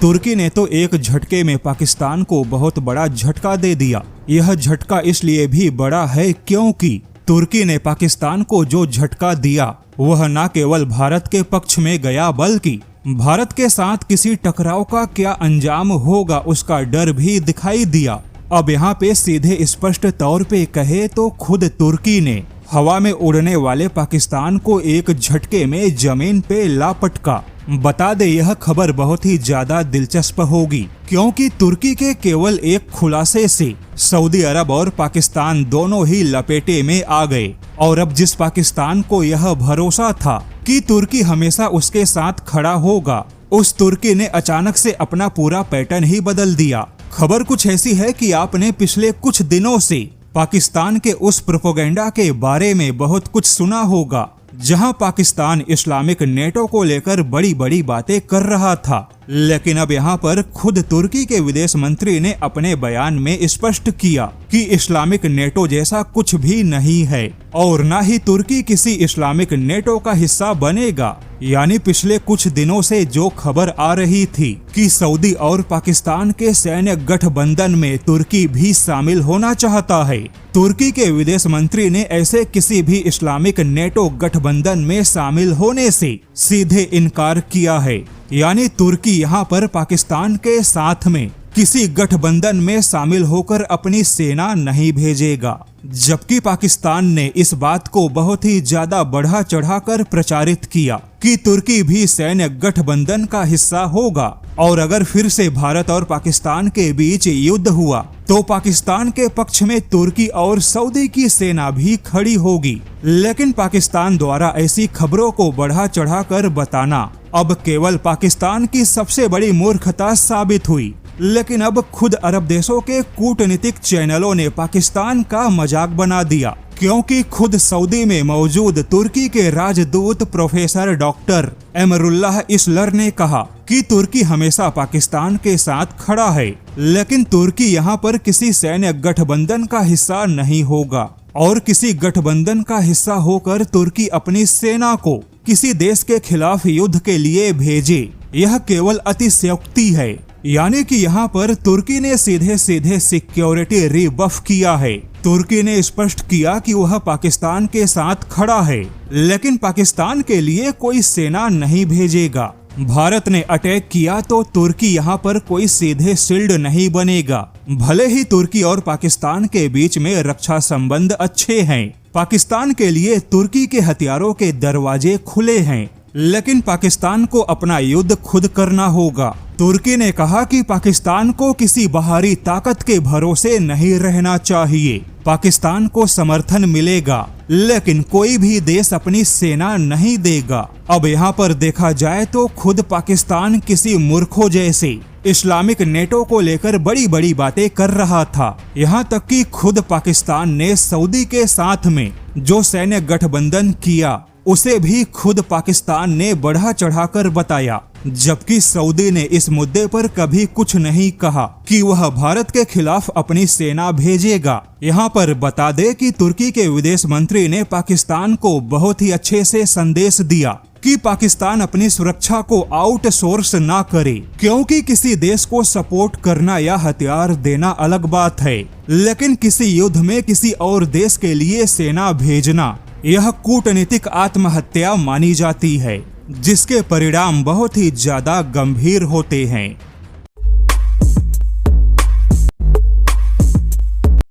तुर्की ने तो एक झटके में पाकिस्तान को बहुत बड़ा झटका दे दिया। यह झटका इसलिए भी बड़ा है क्योंकि तुर्की ने पाकिस्तान को जो झटका दिया वह न केवल भारत के पक्ष में गया बल्कि भारत के साथ किसी टकराव का क्या अंजाम होगा उसका डर भी दिखाई दिया। अब यहाँ पे सीधे स्पष्ट तौर पे कहे तो खुद तुर्की ने हवा में उड़ने वाले पाकिस्तान को एक झटके में जमीन पे लापटका। बता दे यह खबर बहुत ही ज्यादा दिलचस्प होगी क्योंकि तुर्की के केवल एक खुलासे से सऊदी अरब और पाकिस्तान दोनों ही लपेटे में आ गए। और अब जिस पाकिस्तान को यह भरोसा था कि तुर्की हमेशा उसके साथ खड़ा होगा, उस तुर्की ने अचानक से अपना पूरा पैटर्न ही बदल दिया। खबर कुछ ऐसी है कि आपने पिछले कुछ दिनों से पाकिस्तान के उस प्रोपेगेंडा के बारे में बहुत कुछ सुना होगा जहां पाकिस्तान इस्लामिक नेटो को लेकर बड़ी बड़ी बातें कर रहा था। लेकिन अब यहाँ पर खुद तुर्की के विदेश मंत्री ने अपने बयान में स्पष्ट किया कि इस्लामिक नेटो जैसा कुछ भी नहीं है और न ही तुर्की किसी इस्लामिक नेटो का हिस्सा बनेगा। यानी पिछले कुछ दिनों से जो खबर आ रही थी कि सऊदी और पाकिस्तान के सैन्य गठबंधन में तुर्की भी शामिल होना चाहता है, तुर्की के विदेश मंत्री ने ऐसे किसी भी इस्लामिक नेटो गठबंधन में शामिल होने से सीधे इनकार किया है। यानी तुर्की यहाँ पर पाकिस्तान के साथ में किसी गठबंधन में शामिल होकर अपनी सेना नहीं भेजेगा, जबकि पाकिस्तान ने इस बात को बहुत ही ज्यादा बढ़ा चढ़ाकर प्रचारित किया कि तुर्की भी सैन्य गठबंधन का हिस्सा होगा और अगर फिर से भारत और पाकिस्तान के बीच युद्ध हुआ तो पाकिस्तान के पक्ष में तुर्की और सऊदी की सेना भी खड़ी होगी। लेकिन पाकिस्तान द्वारा ऐसी खबरों को बढ़ा चढ़ाकर बताना अब केवल पाकिस्तान की सबसे बड़ी मूर्खता साबित हुई। लेकिन अब खुद अरब देशों के कूटनीतिक चैनलों ने पाकिस्तान का मजाक बना दिया क्योंकि खुद सऊदी में मौजूद तुर्की के राजदूत प्रोफेसर डॉक्टर एमरुल्लाह इसलर ने कहा कि तुर्की हमेशा पाकिस्तान के साथ खड़ा है, लेकिन तुर्की यहाँ पर किसी सैन्य गठबंधन का हिस्सा नहीं होगा और किसी गठबंधन का हिस्सा होकर तुर्की अपनी सेना को किसी देश के खिलाफ युद्ध के लिए भेजे, यह केवल अतिशयोक्ति है। यानी कि यहाँ पर तुर्की ने सीधे सीधे सिक्योरिटी रिबफ किया है। तुर्की ने स्पष्ट किया कि वह पाकिस्तान के साथ खड़ा है, लेकिन पाकिस्तान के लिए कोई सेना नहीं भेजेगा। भारत ने अटैक किया तो तुर्की यहाँ पर कोई सीधे शील्ड नहीं बनेगा। भले ही तुर्की और पाकिस्तान के बीच में रक्षा संबंध अच्छे हैं, पाकिस्तान के लिए तुर्की के हथियारों के दरवाजे खुले हैं, लेकिन पाकिस्तान को अपना युद्ध खुद करना होगा। तुर्की ने कहा कि पाकिस्तान को किसी बाहरी ताकत के भरोसे नहीं रहना चाहिए। पाकिस्तान को समर्थन मिलेगा, लेकिन कोई भी देश अपनी सेना नहीं देगा। अब यहाँ पर देखा जाए तो खुद पाकिस्तान किसी मूर्खों जैसे इस्लामिक नेटो को लेकर बड़ी बड़ी बातें कर रहा था। यहाँ तक कि खुद पाकिस्तान ने सऊदी के साथ में जो सैन्य गठबंधन किया उसे भी खुद पाकिस्तान ने बढ़ा चढ़ाकर बताया, जबकि सऊदी ने इस मुद्दे पर कभी कुछ नहीं कहा कि वह भारत के खिलाफ अपनी सेना भेजेगा। यहाँ पर बता दे कि तुर्की के विदेश मंत्री ने पाकिस्तान को बहुत ही अच्छे से संदेश दिया कि पाकिस्तान अपनी सुरक्षा को आउटसोर्स ना करे, क्योंकि किसी देश को सपोर्ट करना या हथियार देना अलग बात है, लेकिन किसी युद्ध में किसी और देश के लिए सेना भेजना यह कूटनीतिक आत्महत्या मानी जाती है, जिसके परिणाम बहुत ही ज्यादा गंभीर होते हैं।